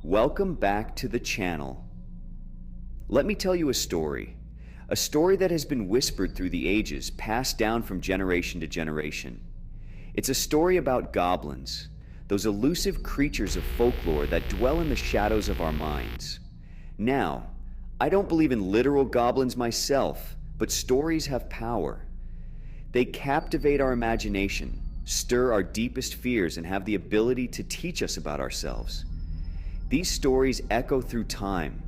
Welcome back to the channel. Let me tell you a story that has been whispered through the ages, passed down from generation to generation. It's a story about goblins, those elusive creatures of folklore that dwell in the shadows of our minds. Now, I don't believe in literal goblins myself, but stories have power. They captivate our imagination, stir our deepest fears, and have the ability to teach us about ourselves. These stories echo through time,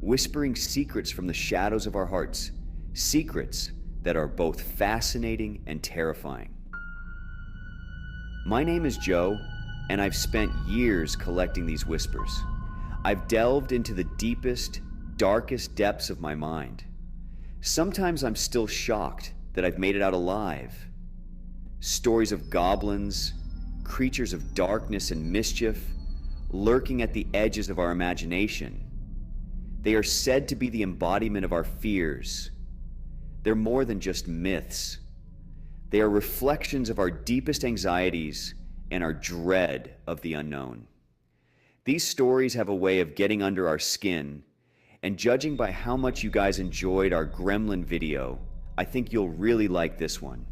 whispering secrets from the shadows of our hearts, secrets that are both fascinating and terrifying. My name is Joe, and I've spent years collecting these whispers. I've delved into the deepest, darkest depths of my mind. Sometimes I'm still shocked that I've made it out alive. Stories of goblins, creatures of darkness and mischief, lurking at the edges of our imagination. They are said to be the embodiment of our fears. They're more than just myths. They are reflections of our deepest anxieties and our dread of the unknown. These stories have a way of getting under our skin, and judging by how much you guys enjoyed our gremlin video, I think you'll really like this one.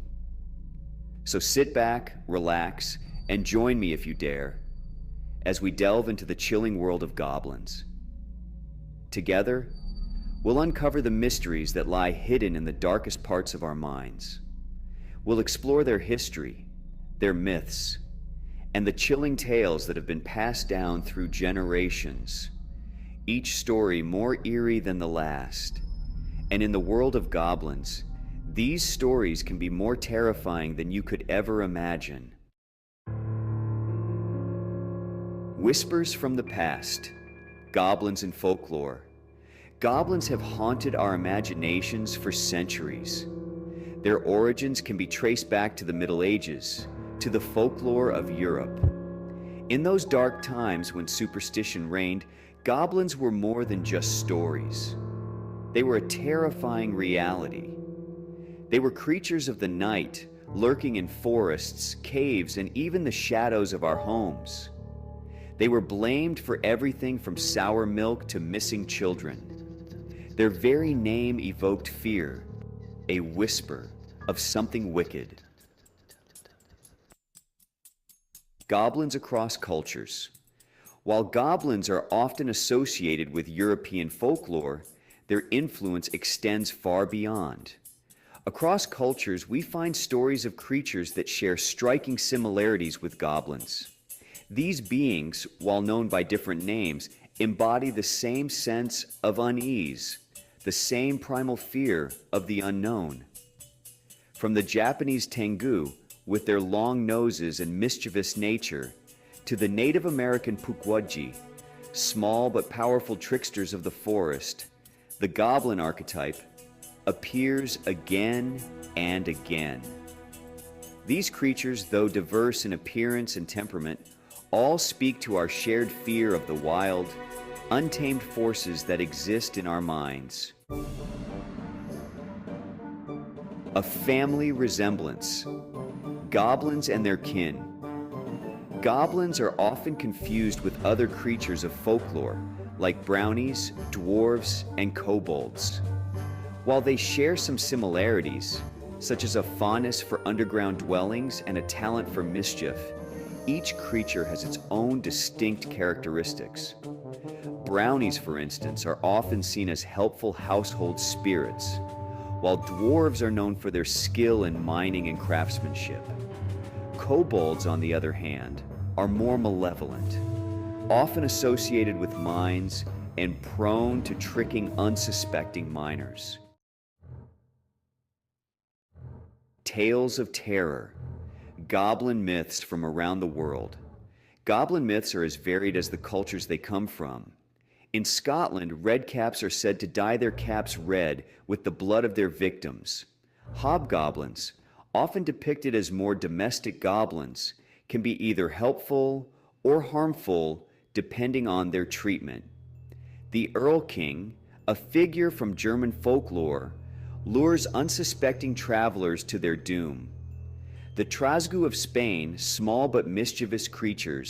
So sit back, relax, and join me if you dare, as we delve into the chilling world of goblins. Together, we'll uncover the mysteries that lie hidden in the darkest parts of our minds. We'll explore their history, their myths, and the chilling tales that have been passed down through generations, each story more eerie than the last. And in the world of goblins, these stories can be more terrifying than you could ever imagine. Whispers from the past, goblins in folklore. Goblins have haunted our imaginations for centuries. Their origins can be traced back to the Middle Ages, to the folklore of Europe. In those dark times when superstition reigned, goblins were more than just stories. They were a terrifying reality. They were creatures of the night, lurking in forests, caves, and even the shadows of our homes. They were blamed for everything from sour milk to missing children. Their very name evoked fear, a whisper of something wicked. Goblins across cultures. While goblins are often associated with European folklore, their influence extends far beyond. Across cultures, we find stories of creatures that share striking similarities with goblins. These beings, while known by different names, embody the same sense of unease, the same primal fear of the unknown. From the Japanese Tengu, with their long noses and mischievous nature, to the Native American Pukwudgie, small but powerful tricksters of the forest, the goblin archetype appears again and again. These creatures, though diverse in appearance and temperament, all speak to our shared fear of the wild, untamed forces that exist in our minds. A family resemblance. Goblins and their kin. Goblins are often confused with other creatures of folklore, like brownies, dwarves, and kobolds. While they share some similarities, such as a fondness for underground dwellings and a talent for mischief, each creature has its own distinct characteristics. Brownies, for instance, are often seen as helpful household spirits, while dwarves are known for their skill in mining and craftsmanship. Kobolds, on the other hand, are more malevolent, often associated with mines and prone to tricking unsuspecting miners. Tales of terror. Goblin myths from around the world. Goblin myths are as varied as the cultures they come from. In Scotland, redcaps are said to dye their caps red with the blood of their victims. Hobgoblins, often depicted as more domestic goblins, can be either helpful or harmful depending on their treatment. The Erlking, a figure from German folklore, lures unsuspecting travelers to their doom. The Trasgu of Spain, small but mischievous creatures,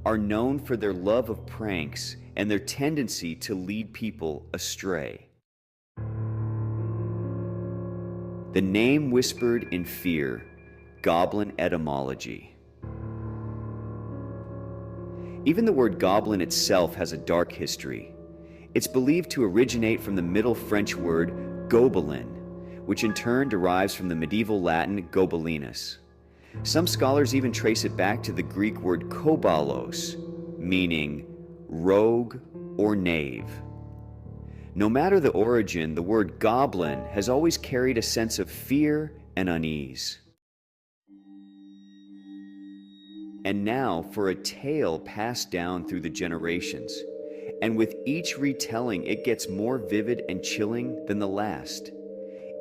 are known for their love of pranks and their tendency to lead people astray. The name whispered in fear, Goblin etymology. Even the word goblin itself has a dark history. It's believed to originate from the Middle French word gobelin, which in turn derives from the medieval Latin gobelinus. Some scholars even trace it back to the Greek word kobalos, meaning rogue or knave. No matter the origin, the word goblin has always carried a sense of fear and unease. And now for a tale passed down through the generations. And with each retelling, it gets more vivid and chilling than the last.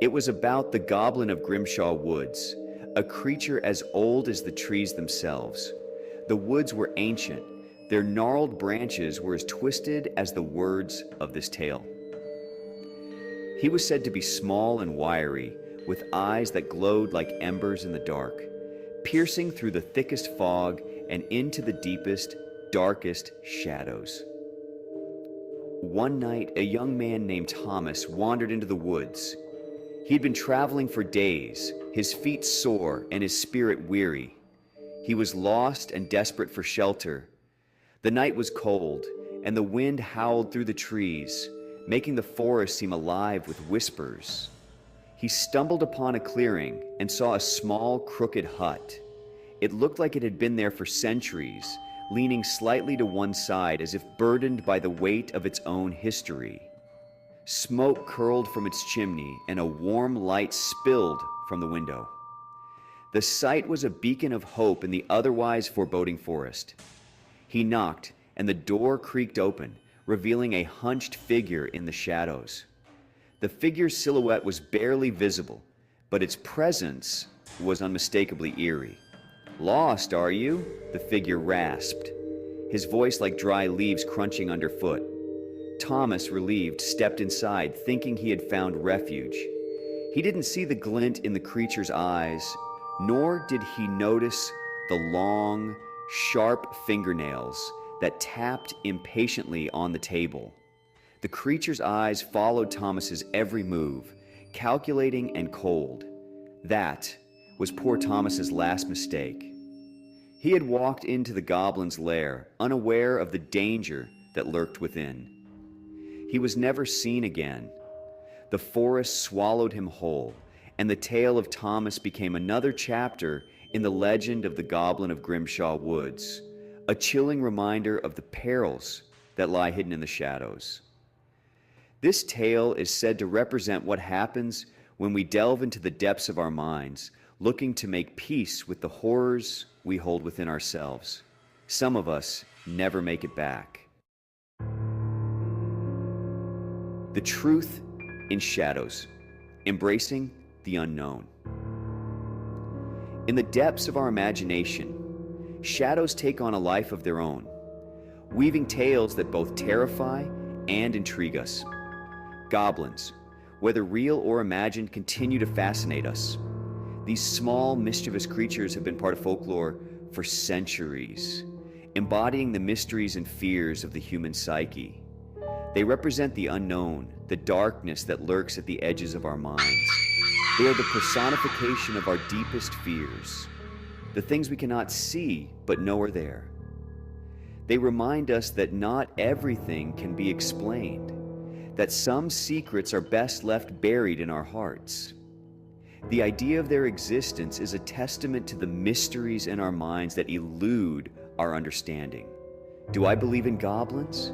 It was about the Goblin of Grimshaw Woods, a creature as old as the trees themselves. The woods were ancient. Their gnarled branches were as twisted as the words of this tale. He was said to be small and wiry, with eyes that glowed like embers in the dark, piercing through the thickest fog and into the deepest, darkest shadows. One night, a young man named Thomas wandered into the woods. He'd been traveling for days, his feet sore and his spirit weary. He was lost and desperate for shelter. The night was cold, and the wind howled through the trees, making the forest seem alive with whispers. He stumbled upon a clearing and saw a small, crooked hut. It looked like it had been there for centuries, leaning slightly to one side as if burdened by the weight of its own history. Smoke curled from its chimney, and a warm light spilled from the window. The sight was a beacon of hope in the otherwise foreboding forest. He knocked, and the door creaked open, revealing a hunched figure in the shadows. The figure's silhouette was barely visible, but its presence was unmistakably eerie. "Lost, are you?" the figure rasped, his voice like dry leaves crunching underfoot. Thomas, relieved, stepped inside, thinking he had found refuge. He didn't see the glint in the creature's eyes, nor did he notice the long, sharp fingernails that tapped impatiently on the table. The creature's eyes followed Thomas's every move, calculating and cold. That was poor Thomas's last mistake. He had walked into the goblin's lair, unaware of the danger that lurked within. He was never seen again. The forest swallowed him whole, and the tale of Thomas became another chapter in the legend of the Goblin of Grimshaw Woods, a chilling reminder of the perils that lie hidden in the shadows. This tale is said to represent what happens when we delve into the depths of our minds, looking to make peace with the horrors we hold within ourselves. Some of us never make it back. The truth in shadows, embracing the unknown. In the depths of our imagination, shadows take on a life of their own, weaving tales that both terrify and intrigue us. Goblins, whether real or imagined, continue to fascinate us. These small, mischievous creatures have been part of folklore for centuries, embodying the mysteries and fears of the human psyche. They represent the unknown, the darkness that lurks at the edges of our minds. They are the personification of our deepest fears, the things we cannot see but know are there. They remind us that not everything can be explained, that some secrets are best left buried in our hearts. The idea of their existence is a testament to the mysteries in our minds that elude our understanding. Do I believe in goblins?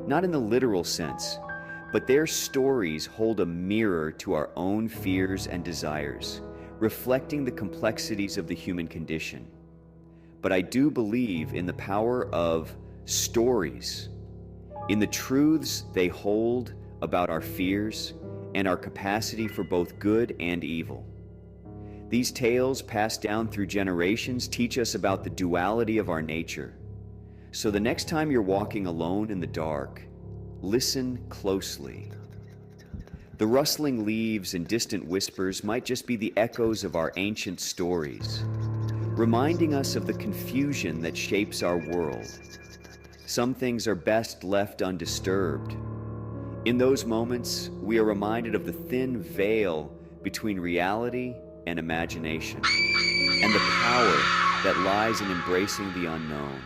Not in the literal sense, but their stories hold a mirror to our own fears and desires, reflecting the complexities of the human condition. But I do believe in the power of stories, in the truths they hold about our fears and our capacity for both good and evil. These tales, passed down through generations, teach us about the duality of our nature. So the next time you're walking alone in the dark, listen closely. The rustling leaves and distant whispers might just be the echoes of our ancient stories, reminding us of the confusion that shapes our world. Some things are best left undisturbed. In those moments, we are reminded of the thin veil between reality and imagination, and the power that lies in embracing the unknown.